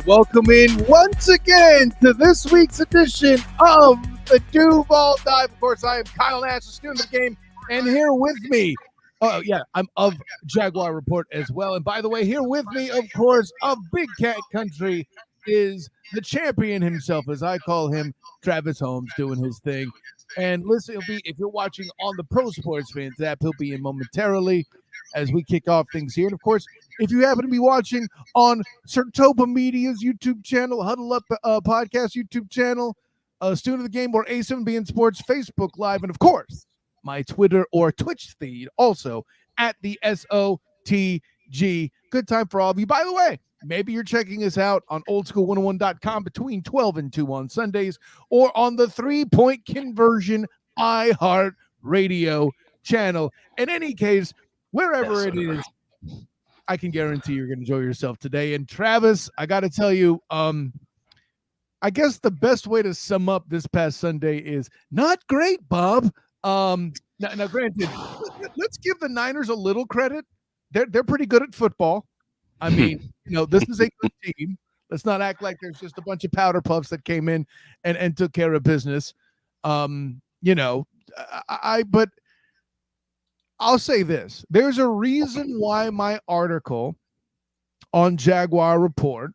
Welcome in once again to this week's edition of the Duval Dive. Of course, I am Kyle Nash, the student of the game, and here with me, I'm of Jaguar Report as well. And by the way, here with me, of course, of Big Cat Country is the champion himself, as I call him, Travis Holmes, doing his thing. And listen, if you're watching on the Pro Sports Fans app, he'll be in momentarily as we kick off things here. And of course, if you happen to be watching on Sertoba Media's YouTube channel, Huddle Up Podcast YouTube channel, Student of the Game, or A7BN Sports Facebook Live, and of course, my Twitter or Twitch feed, also at the SOTG. Good time for all of you. By the way, maybe you're checking us out on oldschool101.com between 12 and 2 on Sundays, or on the 3-Point Conversion iHeart Radio channel. In any case, wherever it is, I can guarantee you're going to enjoy yourself today. And Travis, I got to tell you, I guess the best way to sum up this past Sunday is not great, Bob. Now granted, let's give the Niners a little credit. They're pretty good at football. I mean, this is a good team. Let's not act like there's just a bunch of powder puffs that came in and took care of business. But I'll say this. There's a reason why my article on Jaguar Report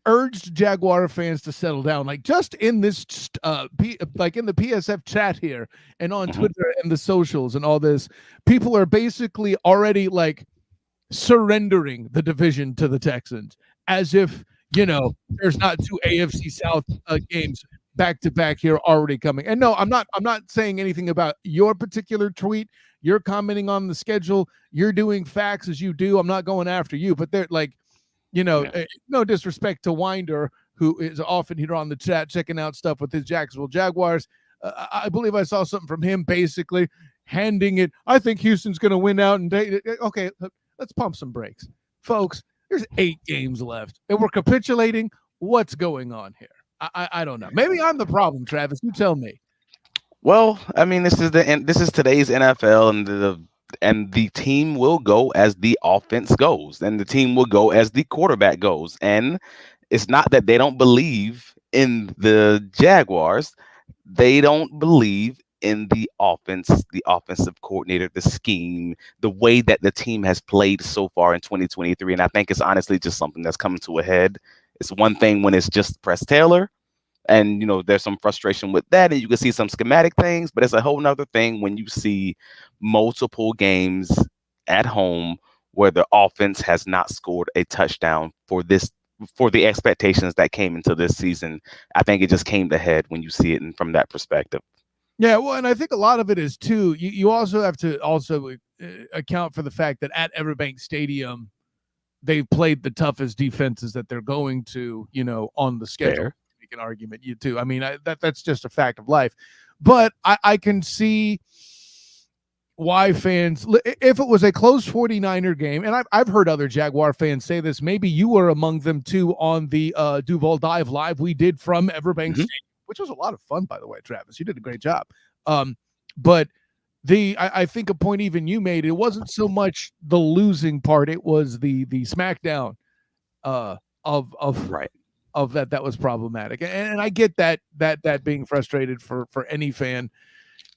urged Jaguar fans to settle down. Like just in this in the PSF chat here and on Twitter and the socials and all this, people are basically already like surrendering the division to the Texans as if, there's not two AFC South games back to back here already coming. And no, I'm not saying anything about your particular tweet. You're commenting on the schedule. You're doing facts as you do. I'm not going after you, but they're like, no disrespect to Winder, who is often here on the chat checking out stuff with his Jacksonville Jaguars. I believe I saw something from him basically handing it. I think Houston's going to win out. And okay, let's pump some brakes, folks. There's 8 games left, and we're capitulating. What's going on here? I don't know. Maybe I'm the problem, Travis. You tell me. Well, I mean, this is today's NFL, and the team will go as the offense goes, and the team will go as the quarterback goes. And it's not that they don't believe in the Jaguars; they don't believe in the offense, the offensive coordinator, the scheme, the way that the team has played so far in 2023. And I think it's honestly just something that's coming to a head. It's one thing when it's just Press Taylor, and there's some frustration with that, and you can see some schematic things, but it's a whole nother thing when you see multiple games at home where the offense has not scored a touchdown for the expectations that came into this season. I think it just came to head when you see it from that perspective. Yeah, well, and I think a lot of it is too. You also have to account for the fact that at Everbank Stadium, they've played the toughest defenses that they're going to, on the schedule. Fair. Make an argument, you too. I mean, that's just a fact of life. But I can see why fans, if it was a close 49er game, and I've heard other Jaguar fans say this, maybe you were among them too on the Duval Dive Live we did from Everbank Stadium, which was a lot of fun, by the way, Travis. You did a great job. But I think a point even you made, it wasn't so much the losing part, it was the smackdown of that was problematic. And I get that being frustrated for any fan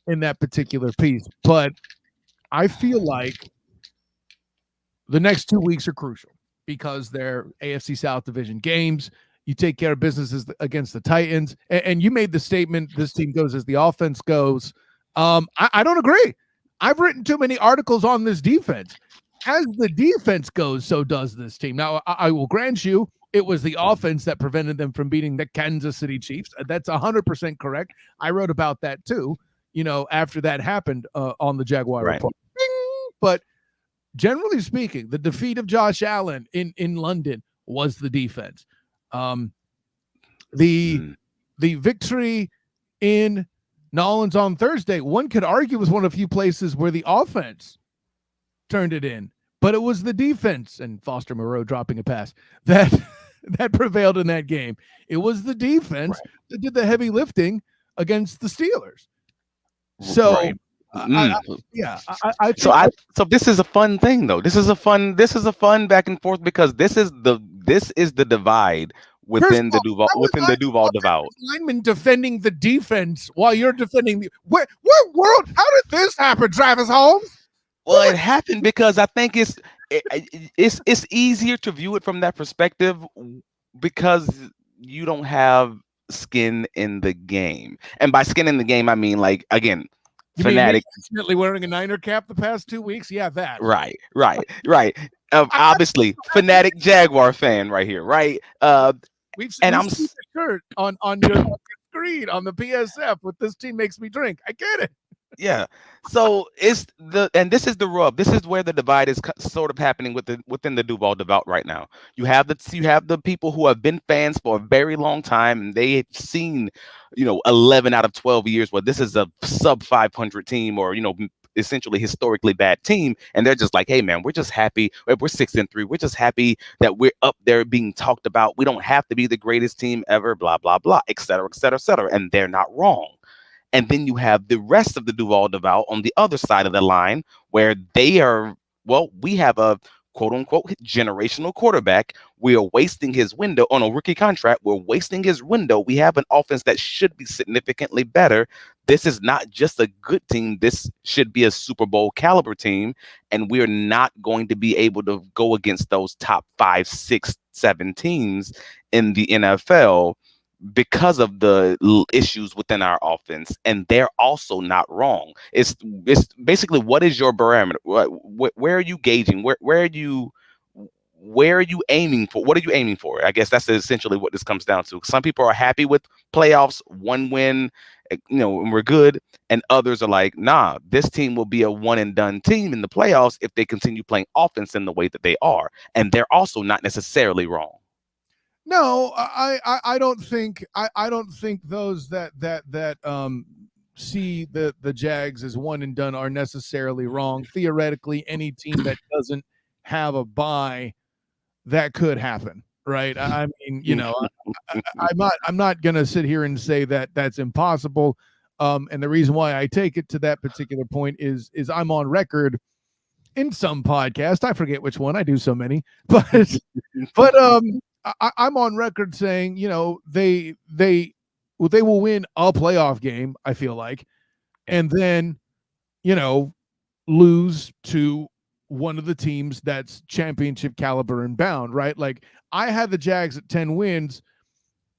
in that particular piece. But I feel like the next 2 weeks are crucial because they're AFC South Division games. You take care of businesses against the Titans. And you made the statement, this team goes as the offense goes. I don't agree. I've written too many articles on this defense. As the defense goes, so does this team. Now, I will grant you, it was the offense that prevented them from beating the Kansas City Chiefs. That's 100% correct. I wrote about that too, after that happened on the Jaguar Report. But generally speaking, the defeat of Josh Allen in London was the defense. The victory in New Orleans on Thursday, one could argue, was one of the few places where the offense turned it in, but it was the defense and Foster Moreau dropping a pass that prevailed in that game. It was the defense that did the heavy lifting against the Steelers. So I, Mm. yeah, I So think so this is a fun thing though. This is a fun back and forth because this is the divide first of all, how was within I the the Duval divide. offensive lineman defending the defense while you're defending the where world? How did this happen, Travis Holmes? Well, it happened because I think it's easier to view it from that perspective because you don't have skin in the game. And by skin in the game, I mean like again, You mean me fanatic. accidentally wearing a Niner cap the past 2 weeks? Yeah, that. Right. I Obviously, fanatic Jaguar fan right here, right? And we've I'm seen the shirt on your screen on the PSF with "This team makes me drink." I get it. yeah. So it's and this is the rub. This is where the divide is sort of happening within the Duval devout right now. You have the people who have been fans for a very long time, and they have seen, 11 out of 12 years where this is a sub 500 team, or essentially historically bad team, and they're just like, hey man, we're just happy. We're 6-3. We're just happy that we're up there being talked about. We don't have to be the greatest team ever. Blah blah blah, et cetera, et cetera, et cetera. And they're not wrong. And then you have the rest of the Duval Deval on the other side of the line where they are, well, we have a quote unquote generational quarterback. We are wasting his window on a rookie contract. We're wasting his window. We have an offense that should be significantly better. This is not just a good team. This should be a Super Bowl caliber team. And we're not going to be able to go against those top 5, 6, 7 teams in the NFL because of the issues within our offense, and they're also not wrong. It's basically, what is your barometer? Where are you gauging? Where are you aiming for? What are you aiming for? I guess that's essentially what this comes down to. Some people are happy with playoffs, one win, and we're good, and others are like, nah, this team will be a one and done team in the playoffs if they continue playing offense in the way that they are, and they're also not necessarily wrong. No, I don't think I don't think those that see the Jags as one and done are necessarily wrong. Theoretically, any team that doesn't have a bye, that could happen, right? I mean, I'm not gonna sit here and say that that's impossible. And the reason why I take it to that particular point is I'm on record in some podcast. I forget which one. I do so many, but I'm on record saying, they will win a playoff game, I feel like, and then, lose to one of the teams that's championship caliber and bound, right? Like, I had the Jags at 10 wins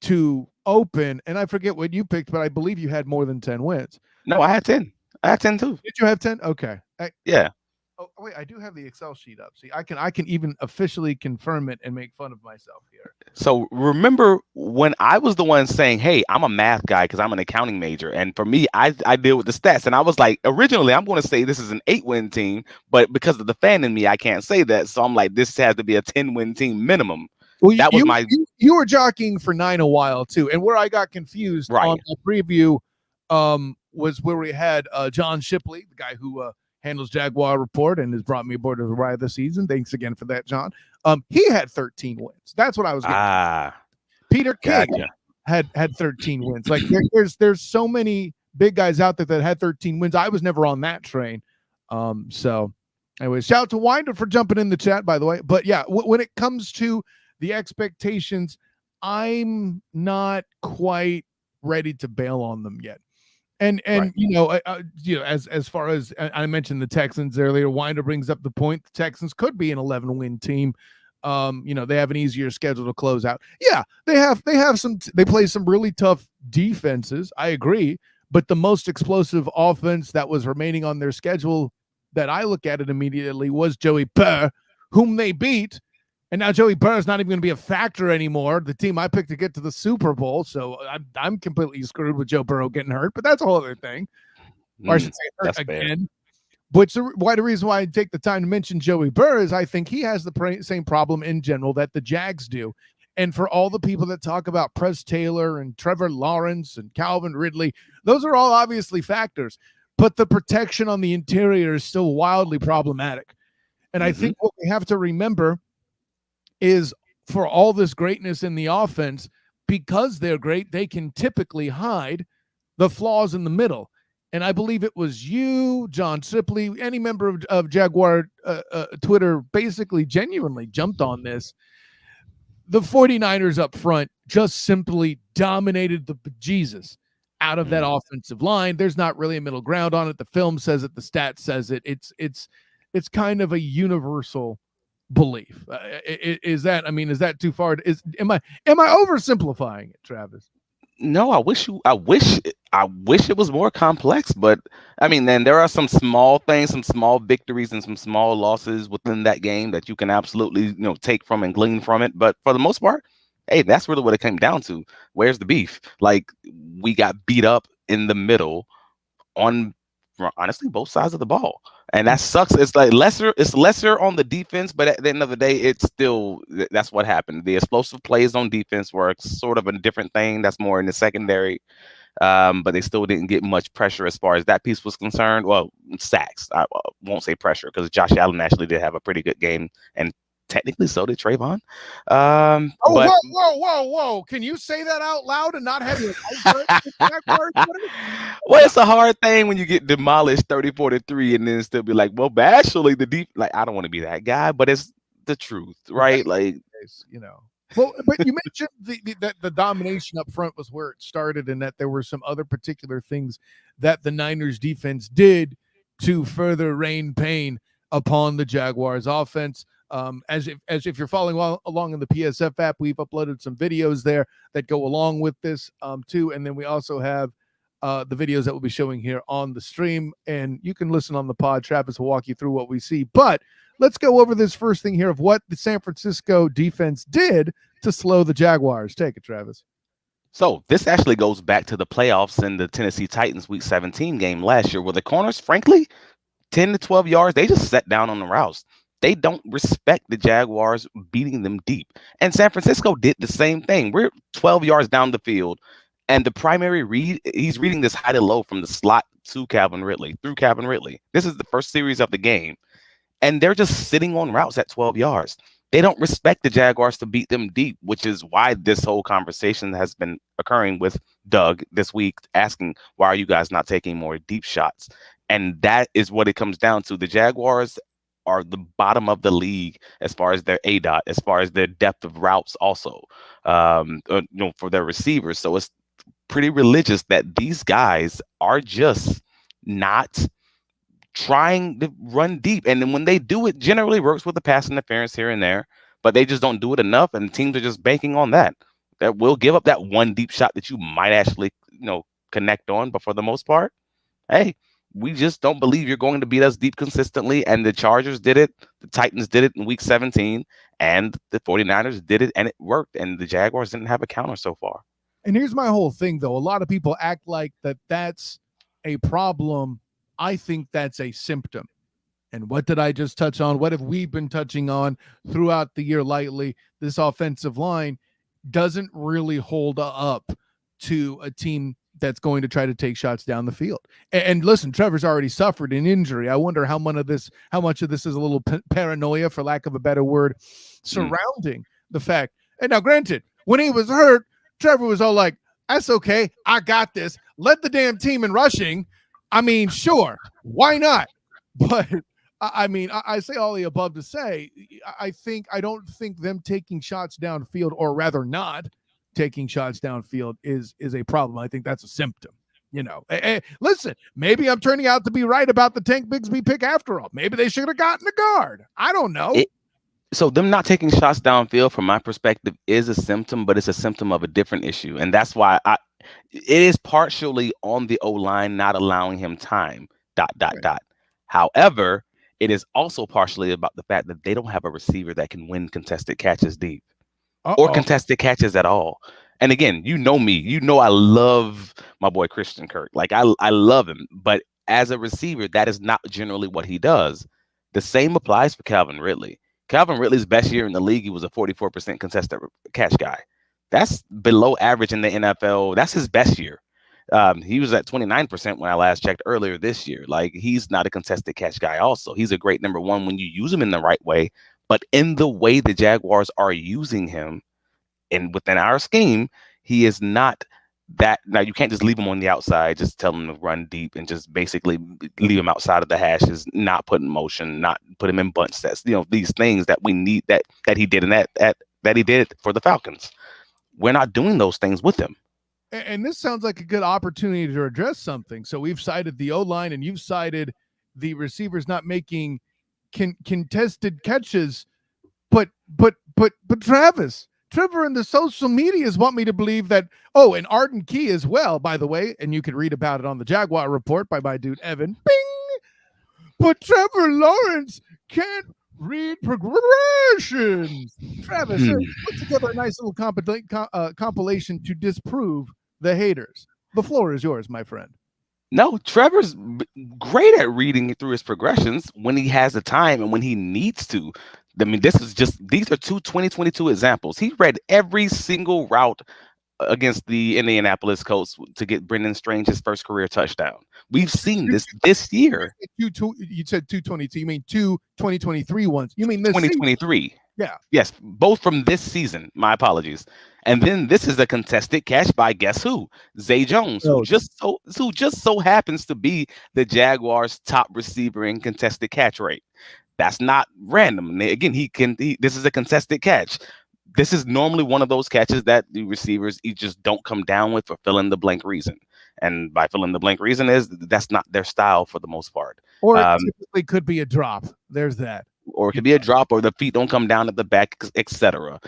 to open, and I forget what you picked, but I believe you had more than 10 wins. No, I had 10. I had 10 too. Did you have 10? Okay. Yeah. Oh wait, I do have the Excel sheet up. See, I can even officially confirm it and make fun of myself here. So remember when I was the one saying, hey, I'm a math guy because I'm an accounting major. And for me, I deal with the stats. And I was like, originally, I'm going to say this is an 8-win team. But because of the fan in me, I can't say that. So I'm like, this has to be a 10-win team minimum. Well, that was you were jockeying for 9 a while too. And where I got confused on the preview was where we had John Shipley, the guy who handles Jaguar Report and has brought me aboard to the ride of the season. Thanks again for that, John. He had 13 wins. That's what I was getting. Peter King had 13 wins. Like there's so many big guys out there that had 13 wins. I was never on that train. So anyway, shout out to Winder for jumping in the chat, by the way. But yeah, when it comes to the expectations, I'm not quite ready to bail on them yet. And right. As far as I mentioned the Texans earlier, Winder brings up the point the Texans could be an 11-win team. They have an easier schedule to close out. Yeah, they play some really tough defenses. I agree, but the most explosive offense that was remaining on their schedule that I look at it immediately was Joey Burr, whom they beat. And now Joey Burr is not even going to be a factor anymore. The team I picked to get to the Super Bowl, so I'm completely screwed with Joe Burrow getting hurt. But that's a whole other thing. Or I should say hurt again. Which the reason why I take the time to mention Joey Burr is I think he has the same problem in general that the Jags do. And for all the people that talk about Press Taylor and Trevor Lawrence and Calvin Ridley, those are all obviously factors. But the protection on the interior is still wildly problematic. And I think what we have to remember is for all this greatness in the offense, because they're great, they can typically hide the flaws in the middle. and I believe it was you, John Sipley, any member of Jaguar Twitter basically genuinely jumped on this. The 49ers up front just simply dominated the bejesus out of that offensive line. There's not really a middle ground on it. The film says it, the stat says it. It's kind of a universal belief. Is that too far? Am I oversimplifying it, Travis? No, I wish it was more complex, but I mean, then there are some small things, some small victories, and some small losses within that game that you can absolutely, take from and glean from it. But for the most part, hey, that's really what it came down to. Where's the beef? Like, we got beat up in the middle on, honestly, both sides of the ball, and that sucks. It's like lesser on the defense, but at the end of the day, it's still, that's what happened. The explosive plays on defense were sort of a different thing. That's more in the secondary, but they still didn't get much pressure as far as that piece was concerned. Well, sacks. I won't say pressure, because Josh Allen actually did have a pretty good game, and technically so did Trayvon. But Whoa! Can you say that out loud and not have your well, it's a hard thing when you get demolished 34-3 and then still be like, well, but actually the deep, like, I don't want to be that guy, but it's the truth, right? Like, Well, but you mentioned the domination up front was where it started, and that there were some other particular things that the Niners defense did to further rain pain upon the Jaguars offense. As if you're following along in the PSF app, we've uploaded some videos there that go along with this too, and then we also have the videos that we'll be showing here on the stream, and you can listen on the pod. Travis will walk you through what we see, but let's go over this first thing here of what the San Francisco defense did to slow the Jaguars. Take it, Travis. So this actually goes back to the playoffs in the Tennessee Titans Week 17 game last year, where the corners, frankly, 10 to 12 yards, they just sat down on the routes. They don't respect the Jaguars beating them deep. And San Francisco did the same thing. We're 12 yards down the field, and the primary read, he's reading this high to low from the slot to Calvin Ridley, through Calvin Ridley. This is the first series of the game, and they're just sitting on routes at 12 yards. They don't respect the Jaguars to beat them deep, which is why this whole conversation has been occurring with Doug this week, asking, why are you guys not taking more deep shots? And that is what it comes down to. The Jaguars are the bottom of the league as far as their ADOT, as far as their depth of routes also, for their receivers. So it's pretty religious that these guys are just not trying to run deep. And then when they do, it generally works with the pass interference here and there, but they just don't do it enough, and teams are just banking on that. That will give up that one deep shot that you might actually, connect on. But for the most part, hey, we just don't believe you're going to beat us deep consistently. And the Chargers did it. The Titans did it in Week 17. And the 49ers did it, and it worked. And the Jaguars didn't have a counter so far. And here's my whole thing, though. A lot of people act like that's a problem. I think that's a symptom. And what did I just touch on? What have we been touching on throughout the year lightly? This offensive line doesn't really hold up to a team that's going to try to take shots down the field. And listen, Trevor's already suffered an injury. I wonder how much of this is a little paranoia, for lack of a better word, surrounding the fact. And now, granted, when he was hurt, Trevor was all like, that's okay, I got this. Led the damn team in rushing. I mean, sure, why not? But I say all the above to say, I don't think them taking shots downfield, or rather not taking shots downfield, is a problem. I think that's a symptom. Hey, listen, maybe I'm turning out to be right about the Tank Bigsby pick after all. Maybe they should have gotten a guard. I don't know. So them not taking shots downfield, from my perspective, is a symptom, but it's a symptom of a different issue. And that's why it is partially on the O-line not allowing him time, ... However, it is also partially about the fact that they don't have a receiver that can win contested catches deep. Or contested catches at all. And again, you know me. I love my boy Christian Kirk. Like, I love him. But as a receiver, that is not generally what he does. The same applies for Calvin Ridley. Calvin Ridley's best year in the league, he was a 44% contested catch guy. That's below average in the NFL. That's his best year. He was at 29% when I last checked earlier this year. Like, he's not a contested catch guy also. He's a great number one when you use him in the right way. But in the way the Jaguars are using him, and within our scheme, he is not that now you can't just leave him on the outside, just tell him to run deep and just basically leave him outside of the hashes, not put in motion, not put him in bunch sets. These things that we need that he did in that he did for the Falcons. We're not doing those things with him. And this sounds like a good opportunity to address something. So we've cited the O-line and you've cited the receivers not making contested catches, but Trevor and the social medias want me to believe that, and Arden Key as well, by the way, and you can read about it on the Jaguar report by my dude Evan. Bing! But Trevor Lawrence can't read progressions. Travis, put together a nice little compilation to disprove the haters. The floor is yours, my friend. No, Trevor's great at reading through his progressions when he has the time and when he needs to. I mean, these are two 2022 examples. He read every single route against the Indianapolis Colts to get Brendan Strange his first career touchdown. We've seen this year. You said 222. You mean 2023 ones? You mean this 2023? Season? Yeah. Yes, both from this season. My apologies. And then this is a contested catch by guess who? Zay Jones, who just so happens to be the Jaguars' top receiver in contested catch rate. That's not random. Again, this is a contested catch. This is normally one of those catches that the receivers just don't come down with for fill in the blank reason. And by fill in the blank reason is that's not their style for the most part. Or it typically could be a drop. There's that. Or it could be a drop, or the feet don't come down at the back, etc.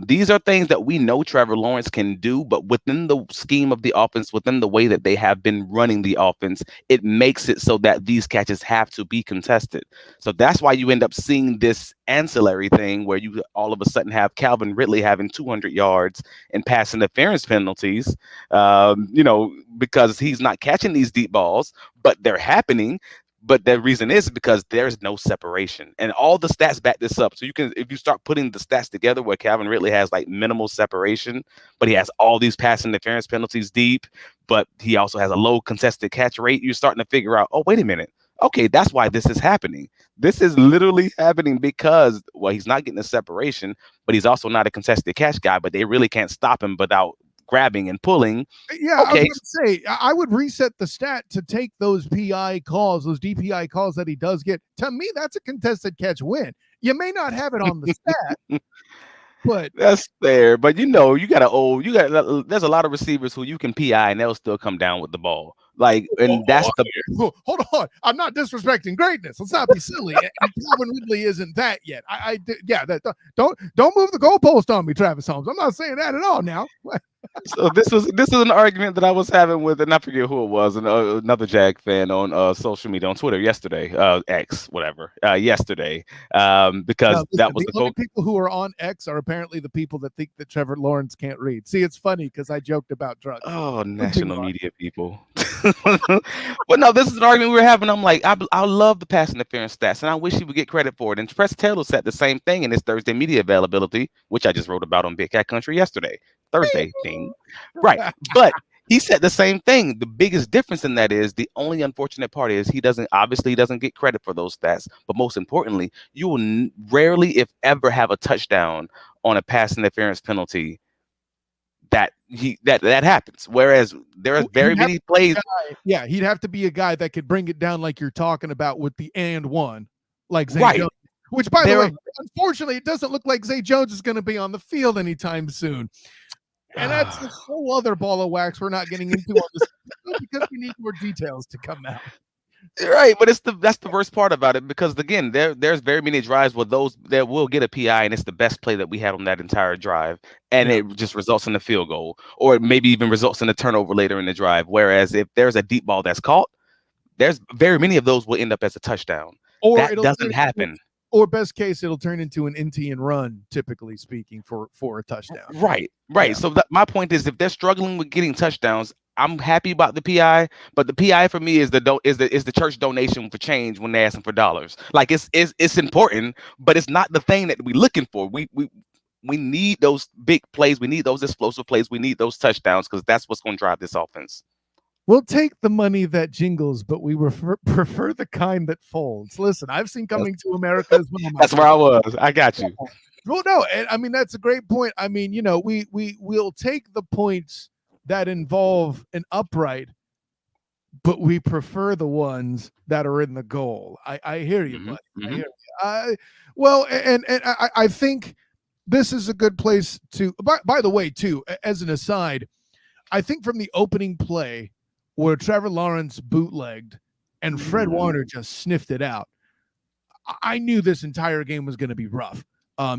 These are things that we know Trevor Lawrence can do, but within the scheme of the offense, within the way that they have been running the offense, it makes it so that these catches have to be contested. So that's why you end up seeing this ancillary thing where you all of a sudden have Calvin Ridley having 200 yards and pass interference penalties, because he's not catching these deep balls, but they're happening. But the reason is because there's no separation, and all the stats back this up. So if you start putting the stats together where Calvin Ridley has like minimal separation, but he has all these pass interference penalties deep, but he also has a low contested catch rate, you're starting to figure out, oh, wait a minute. Okay, that's why this is happening. This is literally happening because, he's not getting the separation, but he's also not a contested catch guy, but they really can't stop him without grabbing and pulling. Yeah, okay. I was going to say, I would reset the stat to take those PI calls, those DPI calls that he does get. To me, that's a contested catch win. You may not have it on the stat, but that's fair. But there's a lot of receivers who you can PI and they'll still come down with the ball. Hold on. I'm not disrespecting greatness. Let's not be silly. And Calvin Ridley isn't that yet. Don't move the goalpost on me, Travis Holmes. I'm not saying that at all now. So this was an argument that I was having with, and I forget who it was, another Jag fan on social media, on Twitter yesterday, X, whatever, yesterday, because that was the only people who are on X are apparently the people that think that Trevor Lawrence can't read. See, it's funny because I joked about drugs. Oh, national media people. But no, this is an argument we were having. I'm like, I love the pass interference stats, and I wish he would get credit for it. And Press Taylor said the same thing in his Thursday media availability, which I just wrote about on Big Cat Country yesterday. Thursday thing, right? But he said the same thing. The biggest difference in that is the only unfortunate part is he doesn't get credit for those stats. But most importantly, you will rarely, if ever, have a touchdown on a pass interference penalty that happens. Whereas there are very many plays. Yeah, he'd have to be a guy that could bring it down like you're talking about with the and one, like Zay right. Jones. Which, by the way, unfortunately, it doesn't look like Zay Jones is going to be on the field anytime soon. And that's a whole other ball of wax we're not getting into on this because we need more details to come out. Right, but that's the worst part about it, because again, there's very many drives where those that will get a PI, and it's the best play that we had on that entire drive, and it just results in a field goal, or maybe even results in a turnover later in the drive. Whereas if there's a deep ball that's caught, there's very many of those will end up as a touchdown. Or that doesn't happen. Or best case, it'll turn into an NT and run, typically speaking, for a touchdown. Right. Yeah. So my point is, if they're struggling with getting touchdowns, I'm happy about the PI, but the PI for me is the church donation for change when they're asking for dollars. Like it's important, but it's not the thing that we're looking for. We need those big plays. We need those explosive plays. We need those touchdowns, because that's what's going to drive this offense. We'll take the money that jingles, but we prefer the kind that folds. Listen, I've seen Coming to America as well. That's where I was. I got you. Well, no, I mean, that's a great point. I mean, we'll take the points that involve an upright, but we prefer the ones that are in the goal. I hear you, Hmm. buddy. I Hmm. hear you. Well, and I think this is a good place to. By the way, too, as an aside, I think from the opening play where Trevor Lawrence bootlegged and Fred Warner just sniffed it out, I knew this entire game was going to be rough.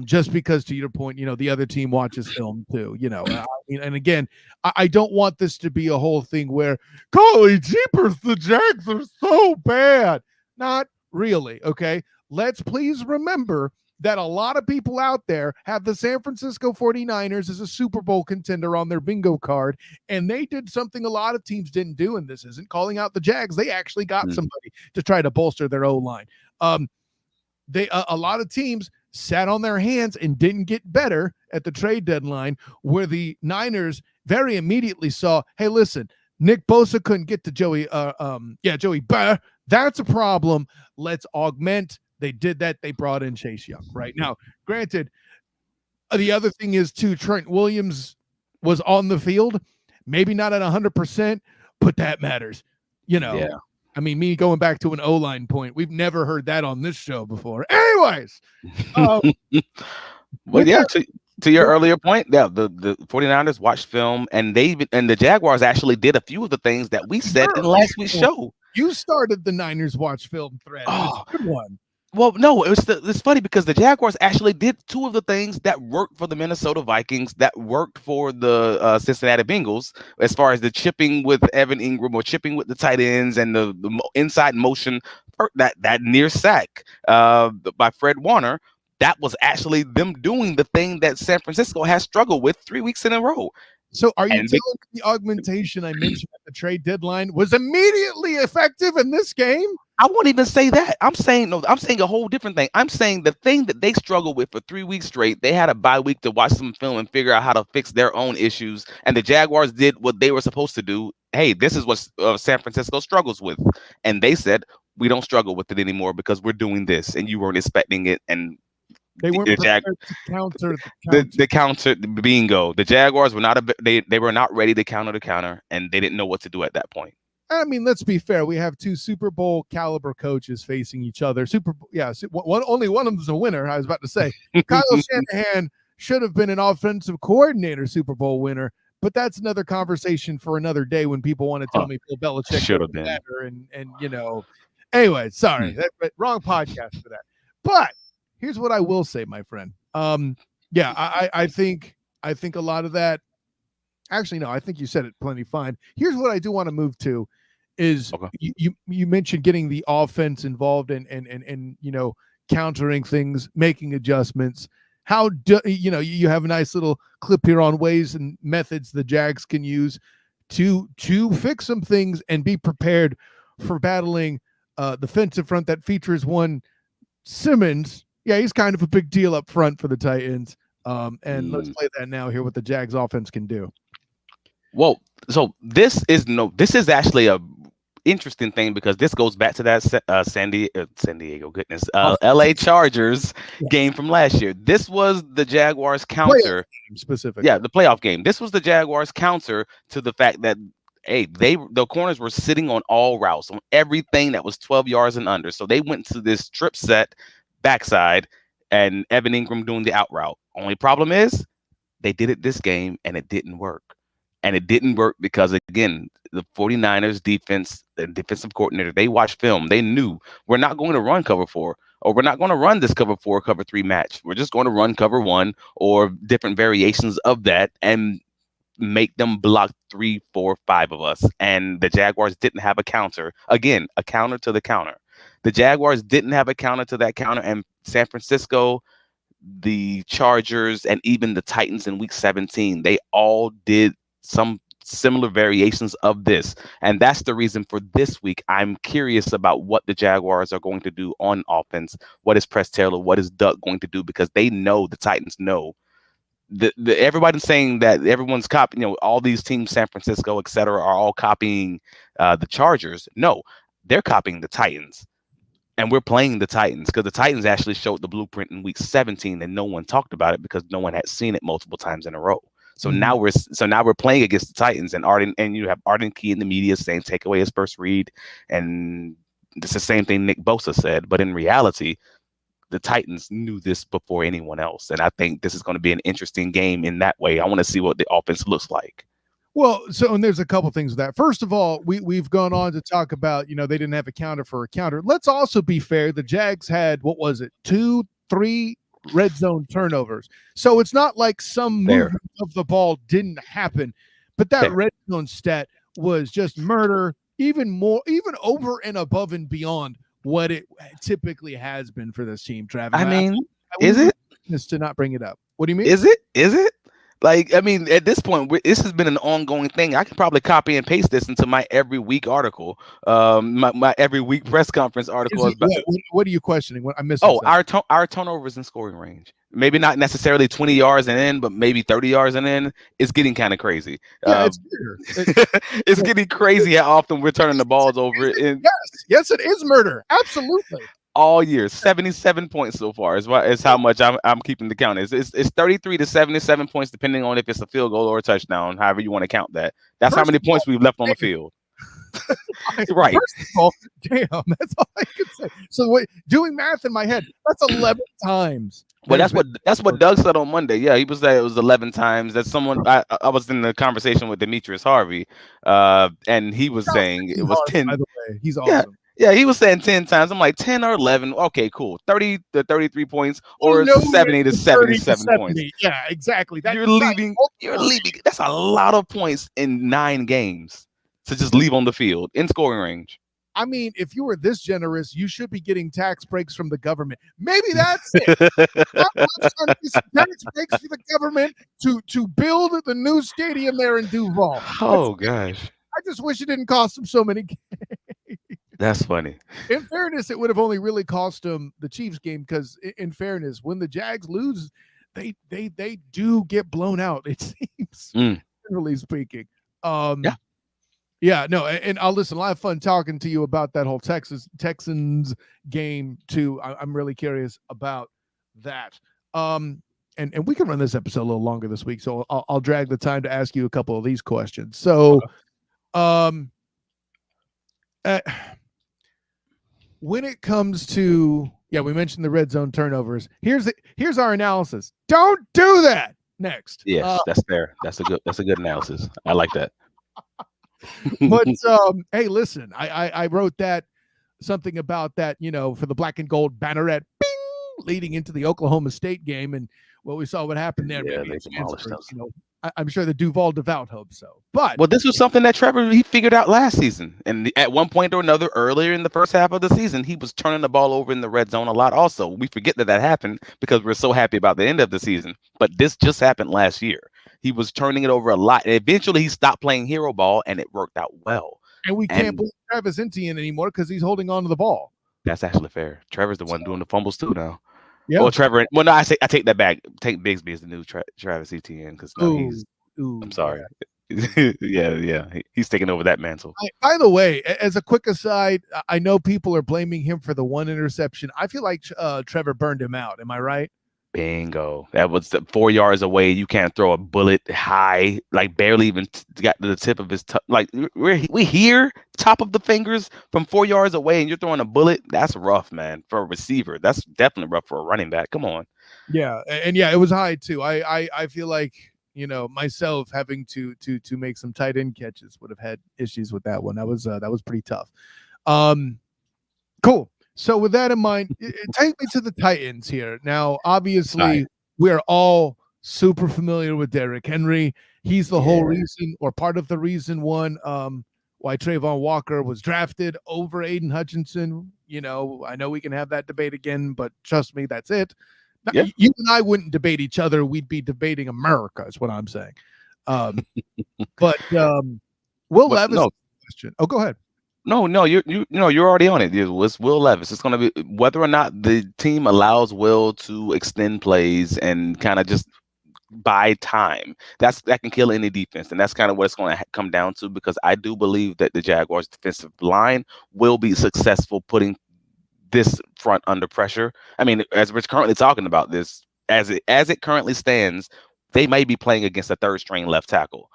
Just because, to your point, the other team watches film too. And again, I don't want this to be a whole thing where, golly jeepers, the Jags are so bad. Not really. Okay, let's please remember that a lot of people out there have the San Francisco 49ers as a Super Bowl contender on their bingo card, and they did something a lot of teams didn't do, and this isn't calling out the Jags. They actually got somebody to try to bolster their O-line. A lot of teams sat on their hands and didn't get better at the trade deadline, where the Niners very immediately saw, hey, listen, Nick Bosa couldn't get to Joey Burr. That's a problem. Let's augment. They did that. They brought in Chase Young. Right now, granted, the other thing is too, Trent Williams was on the field, maybe not at 100%, but that matters. Yeah. I mean, me going back to an O-line point, we've never heard that on this show before. Anyways, Well, yeah, to your earlier point, yeah, the 49ers watched film, and the Jaguars actually did a few of the things that we said in last week's show. You started the Niners watch film thread. Oh, It's a good one. Well, no, it's funny because the Jaguars actually did two of the things that worked for the Minnesota Vikings, that worked for the Cincinnati Bengals, as far as the chipping with Evan Ingram or chipping with the tight ends and the inside motion, that near sack by Fred Warner. That was actually them doing the thing that San Francisco has struggled with 3 weeks in a row. So are you telling me the augmentation I mentioned at the trade deadline was immediately effective in this game? I won't even say that. I'm saying a whole different thing. I'm saying the thing that they struggled with for 3 weeks straight, they had a bye week to watch some film and figure out how to fix their own issues. And the Jaguars did what they were supposed to do. Hey, this is what San Francisco struggles with. And they said, we don't struggle with it anymore because we're doing this. And you weren't expecting it. And they weren't prepared to counter the counter. Bingo. The Jaguars were they were not ready to counter the counter, and they didn't know what to do at that point. I mean, let's be fair. We have two Super Bowl caliber coaches facing each other. Only one of them is a winner. I was about to say, Kyle Shanahan should have been an offensive coordinator Super Bowl winner, but that's another conversation for another day when people want to tell me Bill Belichick should have been better. Anyway, sorry, wrong podcast for that. But here's what I will say, my friend. I think a lot of that. Actually, no, I think you said it plenty fine. Here's what I do want to move to is you mentioned getting the offense involved and countering things, making adjustments. How do you have a nice little clip here on ways and methods the Jags can use to fix some things and be prepared for battling the defensive front that features one Simmons. Yeah, he's kind of a big deal up front for the Titans. Let's play that now. Hear what the Jags offense can do. Well, so this is actually a interesting thing because this goes back to that San Diego goodness, LA Chargers game from last year. This was the Jaguars counter specifically. Yeah, the playoff game. This was the Jaguars counter to the fact that the corners were sitting on all routes, on everything that was 12 yards and under. So they went to this trip set backside and Evan Ingram doing the out route. Only problem is they did it this game and it didn't work. And it didn't work because, again, the 49ers defense, the defensive coordinator, they watched film. They knew we're not going to run cover 4, or we're not going to run this cover 4, cover 3 match. We're just going to run cover 1 or different variations of that and make them block 3, 4, 5 of us. And the Jaguars didn't have a counter. Again, a counter to the counter. The Jaguars didn't have a counter to that counter. And San Francisco, the Chargers, and even the Titans in week 17, they all did some similar variations of this. And that's the reason for this week. I'm curious about what the Jaguars are going to do on offense. What is Press Taylor? What is Duck going to do? Because they know, the Titans know. Everybody's saying that everyone's copying, all these teams, San Francisco, et cetera, are all copying the Chargers. No, they're copying the Titans. And we're playing the Titans because the Titans actually showed the blueprint in week 17 and no one talked about it because no one had seen it multiple times in a row. So now we're playing against the Titans, and you have Arden Key in the media saying take away his first read, and it's the same thing Nick Bosa said. But in reality, the Titans knew this before anyone else, and I think this is going to be an interesting game in that way. I want to see what the offense looks like. Well, so and there's a couple things with that. First of all, we've gone on to talk about, they didn't have a counter for a counter. Let's also be fair. The Jags had, what was it, 2-3 red zone turnovers. So it's not like some movement of the ball didn't happen, but that red zone stat was just murder, even over and above and beyond what it typically has been for this team, Travis. I mean, is it? To not bring it up. What do you mean? Is it? Like, I mean, at this point, this has been an ongoing thing. I can probably copy and paste this into my every week article, my every week press conference article. What are you questioning? What I missed? Oh, our turnovers in scoring range. Maybe not necessarily 20 yards and in, but maybe 30 yards and in. It's getting kind of crazy. Yeah, it's getting crazy how often we're turning the balls over. Yes, it is murder. Absolutely. All year, 77 points so far is how much I'm keeping the count. It's 33 to 77 points, depending on if it's a field goal or a touchdown, however you want to count that. That's how many points we've left on the field. Right. First of all, damn, that's all I can say. So doing math in my head, that's 11 times. Well, that's what Doug said on Monday. Yeah, he was saying it was 11 times. That someone I was in the conversation with Demetrius Harvey, and he was saying it was 10. By the way, he's awesome. Yeah, he was saying 10 times. I'm like 10 or 11. Okay, cool. 30 to 33 points or 70 to 77 points. Yeah, exactly. You're leaving. That's a lot of points in 9 games to just leave on the field in scoring range. I mean, if you were this generous, you should be getting tax breaks from the government. Maybe that's it. Tax breaks for the government to build the new stadium there in Duval. Oh, gosh. I just wish it didn't cost them so many games. That's funny. In fairness, it would have only really cost them the Chiefs game because, in fairness, when the Jags lose, they do get blown out. It seems, generally speaking. Yeah, no, and I'll listen. I'll have fun talking to you about that whole Texans game too. I'm really curious about that. And we can run this episode a little longer this week, so I'll drag the time to ask you a couple of these questions. So, when it comes to, we mentioned the red zone turnovers. Here's our analysis. Don't do that. Next. Yes, that's fair. That's a good analysis. I like that. But hey, listen, I wrote something about that, for the black and gold banneret, bing, leading into the Oklahoma State game, and we saw what happened there. Yeah, they demolished us. I'm sure the Duval devout hope so. But this was something that Trevor he figured out last season, and at one point or another, earlier in the first half of the season, he was turning the ball over in the red zone a lot. Also, we forget that happened because we're so happy about the end of the season. But this just happened last year. He was turning it over a lot, and eventually he stopped playing hero ball, and it worked out well. And we can't believe Travis Etienne anymore because he's holding on to the ball. That's actually fair. Trevor's the one doing the fumbles too now. Yeah. Well, Trevor. Well, no, I take that back. Take Bigsby as the new Travis Etienne because he's. I'm sorry. Yeah. He's taking over that mantle. By the way, as a quick aside, I know people are blaming him for the one interception. I feel like Trevor burned him out. Am I right? Bingo. That was 4 yards away. You can't throw a bullet high, like barely even got to the tip of his like we hear top of the fingers from 4 yards away, and you're throwing a bullet. That's rough, man. For a receiver, that's definitely rough for a running back. Come on. Yeah, and it was high too. I feel like myself having to make some tight end catches would have had issues with that one. That was pretty tough. Cool. So with that in mind, take me to the Titans here. Now, obviously, we're all super familiar with Derrick Henry. He's the whole reason, or part of the reason, why Trayvon Walker was drafted over Aiden Hutchinson. I know we can have that debate again, but trust me, that's it. Yeah. You and I wouldn't debate each other. We'd be debating America, is what I'm saying. But Will Levis. No. Question. Oh, go ahead. No, you're already on it. It's Will Levis. It's going to be whether or not the team allows Will to extend plays and kind of just buy time. That can kill any defense, and that's kind of what it's going to come down to. Because I do believe that the Jaguars' defensive line will be successful putting this front under pressure. I mean, as we're currently talking about this, as it currently stands, they might be playing against a third string left tackle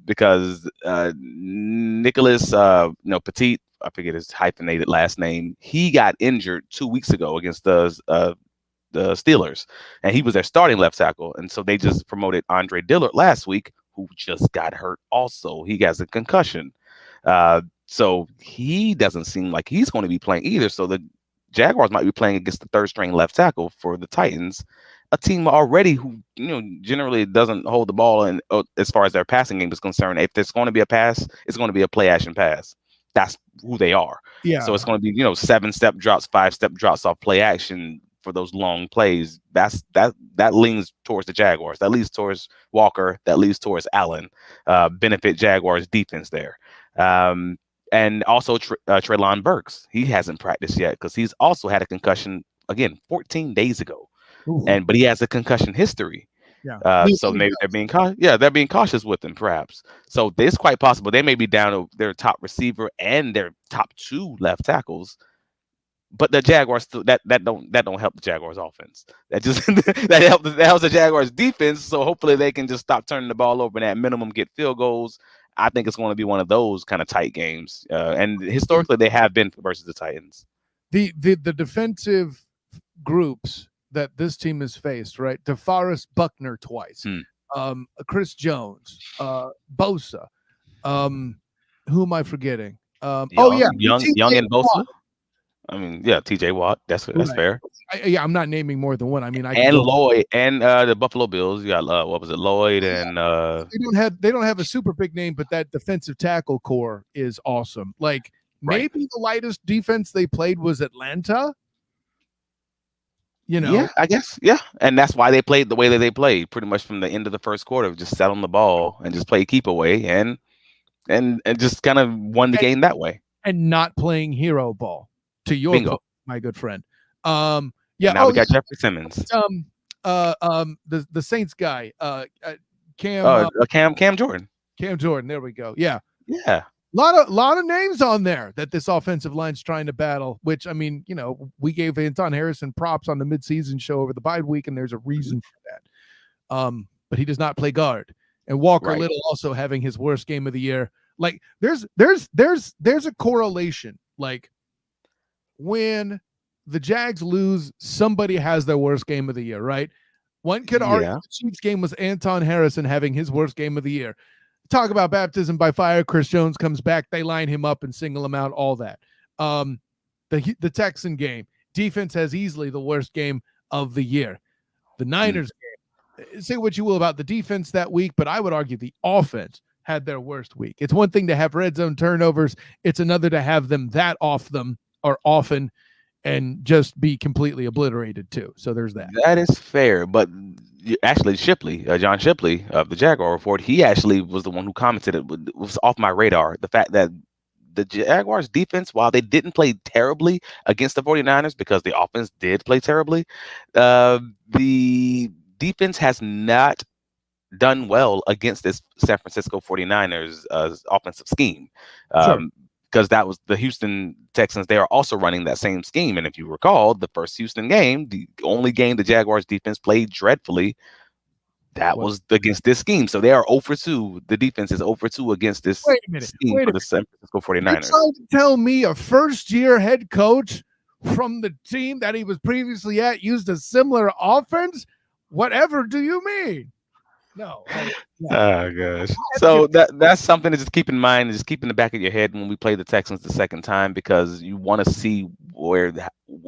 because Nicholas, Petit, I forget his hyphenated last name. He got injured 2 weeks ago against the Steelers, and he was their starting left tackle. And so they just promoted Andre Dillard last week, who just got hurt also. He has a concussion. So he doesn't seem like he's going to be playing either. So the Jaguars might be playing against the third string left tackle for the Titans, a team already who generally doesn't hold the ball. And as far as their passing game is concerned, if there's going to be a pass, it's going to be a play action pass. That's who they are. Yeah. So it's going to be 7-step drops, 5-step drops off play action for those long plays. That leans towards the Jaguars. That leads towards Walker. That leads towards Allen. Benefit Jaguars defense there. And also Treylon Burks. He hasn't practiced yet because he's also had a concussion again 14 days ago. Ooh. But he has a concussion history. Yeah. So maybe they're being cautious with him, perhaps. So it's quite possible they may be down to their top receiver and their top 2 left tackles. But the Jaguars still that don't help the Jaguars offense. That just that helps the Jaguars defense. So hopefully they can just stop turning the ball over and at minimum get field goals. I think it's going to be one of those kind of tight games. And historically they have been versus the Titans. The defensive groups that this team has faced, right? DeForest Buckner twice, Chris Jones, Bosa. Who am I forgetting? Young and Bosa. I mean, yeah, TJ Watt. That's fair. I'm not naming more than one. I mean, Lloyd and the Buffalo Bills. You got what was it, Lloyd and they don't have a super big name, but that defensive tackle core is awesome. Like maybe the lightest defense they played was Atlanta. Yeah, I guess. Yeah. And that's why they played the way that they played, pretty much from the end of the first quarter, just sat on the ball and just play keep away and just kind of won the game that way. And not playing hero ball, to your point, my good friend. Now we got Jeffrey Simmons. The Saints guy, Cam Jordan. Cam Jordan, there we go. Yeah. Yeah. Lot of names on there that this offensive line's trying to battle, which, I mean, we gave Anton Harrison props on the midseason show over the bye week, and there's a reason for that. But he does not play guard. And Walker Little also having his worst game of the year. Like there's a correlation. Like when the Jags lose, somebody has their worst game of the year, right? One could argue the Chiefs game was Anton Harrison having his worst game of the year. Talk about baptism by fire. Chris Jones comes back. They line him up and single him out, all that. The Texan game, defense has easily the worst game of the year. The Niners game, say what you will about the defense that week, but I would argue the offense had their worst week. It's one thing to have red zone turnovers. It's another to have them that off them or often and just be completely obliterated too. So there's that. That is fair, but actually John Shipley of the Jaguar Report, he actually was the one who commented it was off my radar. The fact that the Jaguars defense, while they didn't play terribly against the 49ers because the offense did play terribly, the defense has not done well against this San Francisco 49ers offensive scheme. Because that was the Houston Texans. They are also running that same scheme. And if you recall, the first Houston game, the only game the Jaguars defense played dreadfully, that was against this scheme. So they are 0 for 2. The defense is 0 for 2 against this scheme for the San Francisco 49ers. You're trying to tell me a first-year head coach from the team that he was previously at used a similar offense? Whatever do you mean? No. Oh gosh. So that's something to just keep in mind, and just keep in the back of your head when we play the Texans the second time, because you want to see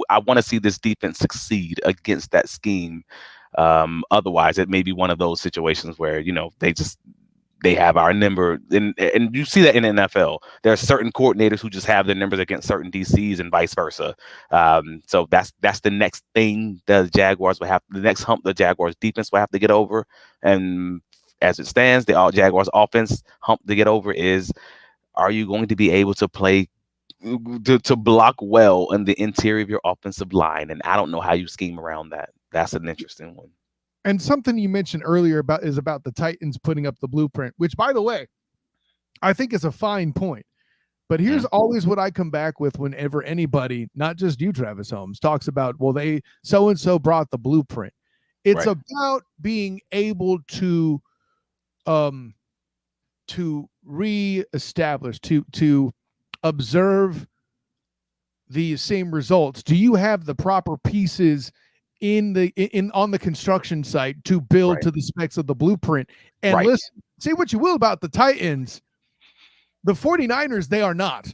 I want to see this defense succeed against that scheme. Otherwise, it may be one of those situations where they have our number, and you see that in the NFL. There are certain coordinators who just have their numbers against certain DCs and vice versa. So that's the next thing the Jaguars will have. The next hump the Jaguars defense will have to get over. And as it stands, the Jaguars offense hump to get over is: are you going to be able to play to block well in the interior of your offensive line? And I don't know how you scheme around that. That's an interesting one. And something you mentioned earlier about the Titans putting up the blueprint, which, by the way, I think is a fine point. But here's always what I come back with whenever anybody, not just you, Travis Holmes, talks about, well, they so-and-so brought the blueprint. It's Right. about being able um to reestablish, to observe the same results. Do you have the proper pieces in on the construction site to build Right. to the specs of the blueprint? And Right. listen, say what you will about the Titans, the 49ers, they are not.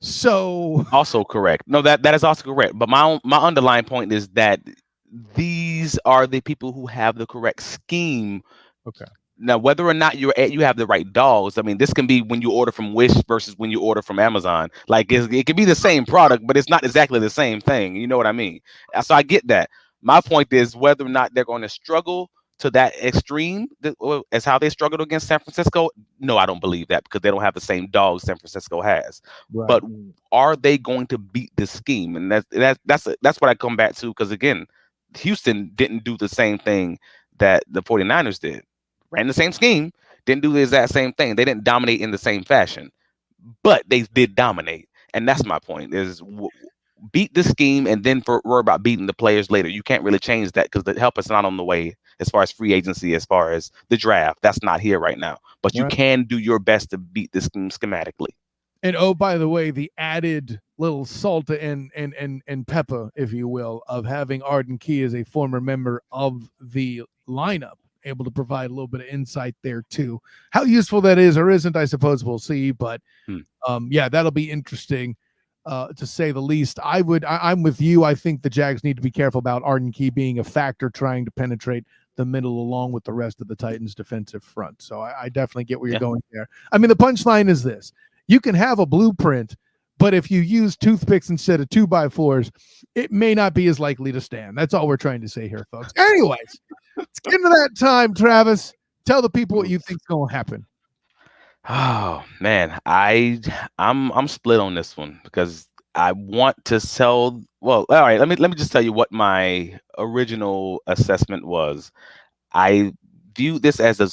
So Also correct. No, that is also correct. But my underlying point is that these are the people who have the correct scheme. okay. Now, whether or not you have the right dogs, I mean, this can be when you order from Wish versus when you order from Amazon. Like it can be the same product, but it's not exactly the same thing. You know what I mean? So I get that. My point is whether or not they're going to struggle to that extreme as how they struggled against San Francisco. No, I don't believe that because they don't have the same dogs San Francisco has. Right. But are they going to beat the scheme? And that's what I come back to because again, Houston didn't do the same thing that the 49ers did. Ran the same scheme, didn't do the exact same thing. They didn't dominate in the same fashion, but they did dominate. And that's my point: is beat the scheme, and then worry about beating the players later. You can't really change that because the help is not on the way as far as free agency, as far as the draft. That's not here right now. But you Right. can do your best to beat the scheme schematically. And oh, by the way, the added little salt and pepper, if you will, of having Arden Key as a former member of the lineup, able to provide a little bit of insight there too. How useful that is or isn't, I suppose we'll see. But yeah, that'll be interesting to say the least. I'm with you. I think the Jags need to be careful about Arden Key being a factor trying to penetrate the middle along with the rest of the Titans defensive front. So I definitely get where you're going there. I mean, the punchline is this. You can have a blueprint, but if you use toothpicks instead of 2x4s, it may not be as likely to stand. That's all we're trying to say here, folks. Anyways, let's get into that time, Travis. Tell the people what you think's going to happen. Oh man, I'm split on this one because I want to sell. Well, all right. Let me just tell you what my original assessment was. I view this as a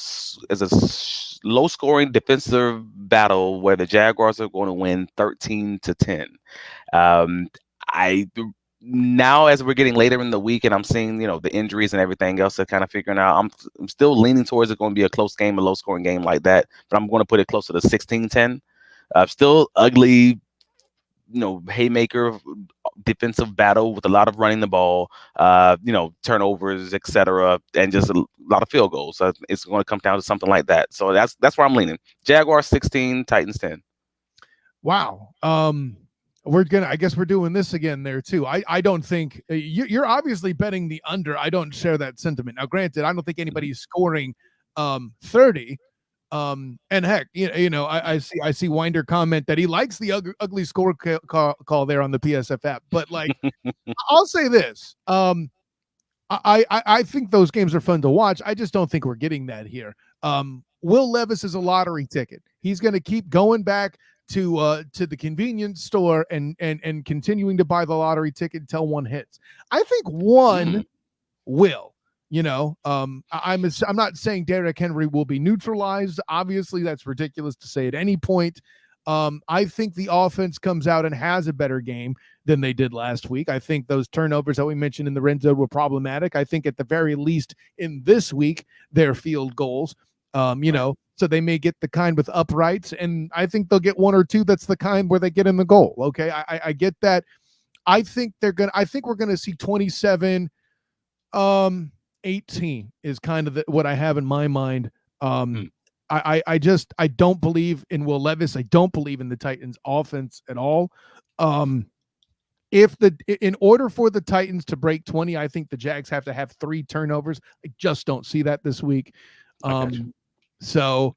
low scoring defensive battle where the Jaguars are going to win 13-10. I now as we're getting later in the week and I'm seeing the injuries and everything else, they're kind of figuring out. I'm still leaning towards it going to be a close game, a low scoring game like that, but I'm going to put it closer to 16-10. Still ugly, haymaker defensive battle with a lot of running the ball, turnovers, etc., and just a lot of field goals. So it's going to come down to something like that. So that's where I'm leaning. Jaguars 16, Titans 10. Wow. I guess we're doing this again there too. I don't think you're obviously betting the under. I don't share that sentiment. Now, granted, I don't think anybody's scoring 30. And heck, I see Winder comment that he likes the ugly score call there on the PSF app. But like, I'll say this. I think those games are fun to watch. I just don't think we're getting that here. Will Levis is a lottery ticket. He's going to keep going back to the convenience store and continuing to buy the lottery ticket until one hits. I think one will. I'm not saying Derrick Henry will be neutralized. Obviously, that's ridiculous to say at any point. I think the offense comes out and has a better game than they did last week. I think those turnovers that we mentioned in the red zone were problematic. I think at the very least in this week, they're field goals. So they may get the kind with uprights, and I think they'll get one or two that's the kind where they get in the goal. Okay, I get that. I think we're gonna see 27. 18 is kind of what I have in my mind. I don't believe in Will Levis. I don't believe in the Titans offense at all. In order for the Titans to break 20, I think the Jags have to have 3 turnovers. I just don't see that this week. So,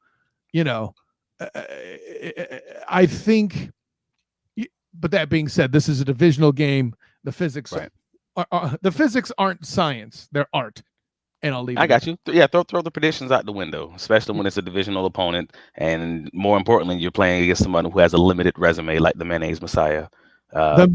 I think, but that being said, this is a divisional game. The physics, the physics aren't science; they're art. And I'll leave. I got you. Yeah, throw the predictions out the window, especially when it's a divisional opponent, and more importantly, you're playing against someone who has a limited resume like the Mayonnaise Messiah. That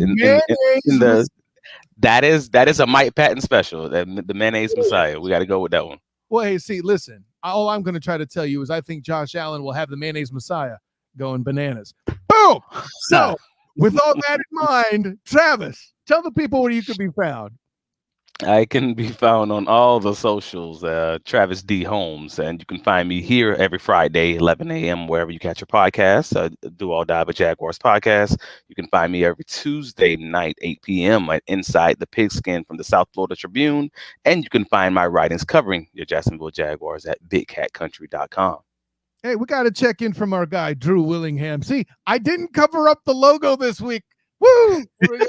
is a Mike Patton special. The Mayonnaise Messiah. We got to go with that one. Well, hey, see, listen. All I'm going to try to tell you is I think Josh Allen will have the Mayonnaise Messiah going bananas. Boom. So, with all that in mind, Travis, tell the people where you can be found. I can be found on all the socials, Travis D. Holmes, and you can find me here every Friday, 11 a.m., wherever you catch your podcasts. Duval with Jaguars podcast. You can find me every Tuesday night, 8 p.m., at Inside the Pigskin from the South Florida Tribune. And you can find my writings covering your Jacksonville Jaguars at bigcatcountry.com. Hey, we got to check in from our guy, Drew Willingham. See, I didn't cover up the logo this week. Woo! Here we go.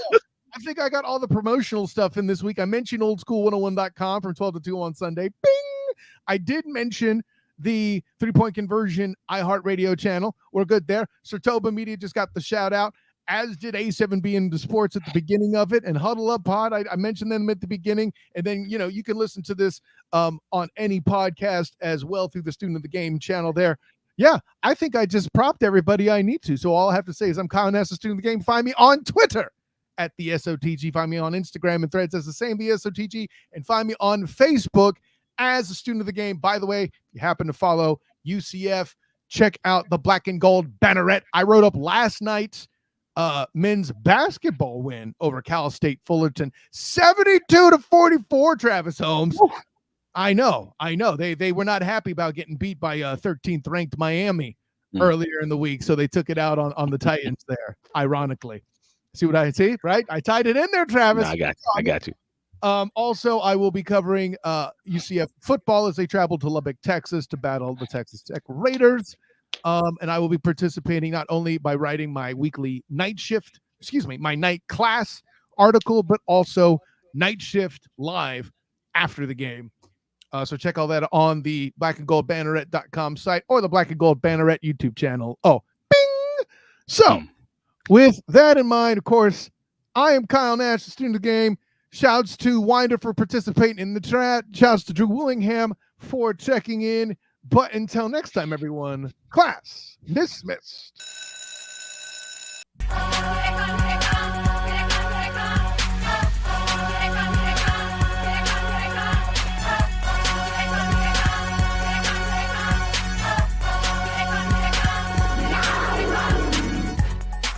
I think I got all the promotional stuff in this week. I mentioned oldschool101.com from 12 to 2 on Sunday. Bing! I did mention the 3-point conversion iHeartRadio channel. We're good there. Sertoba Media just got the shout out, as did A7B into Sports at the beginning of it. And Huddle Up Pod, I mentioned them at the beginning. And then, you can listen to this on any podcast as well through the Student of the Game channel there. Yeah, I think I just propped everybody I need to. So all I have to say is I'm Kyle Nash, the Student of the Game. Find me on Twitter at the SOTG. Find me on Instagram and Threads as the same, the SOTG, and find me on Facebook as a Student of the Game. By the way, if you happen to follow UCF, check out the Black and Gold Banneret. I wrote up last night's men's basketball win over Cal State Fullerton, 72-44, Travis Holmes. Woo. I know. They were not happy about getting beat by 13th ranked Miami earlier in the week, so they took it out on the Titans there, ironically. See what I see, right? I tied it in there, Travis. No, I got you. Also, I will be covering UCF football as they travel to Lubbock, Texas to battle the Texas Tech Raiders. And I will be participating not only by writing my weekly my night class article, but also night shift live after the game. So check all that on the blackandgoldbanneret.com site or the Black and Gold Banneret YouTube channel. Oh, bing! So, with that in mind, of course, I am Kyle Nash, the Student of the Game. Shouts to Winder for participating in the chat. Shouts to Drew Willingham for checking in. But until next time, everyone, class dismissed.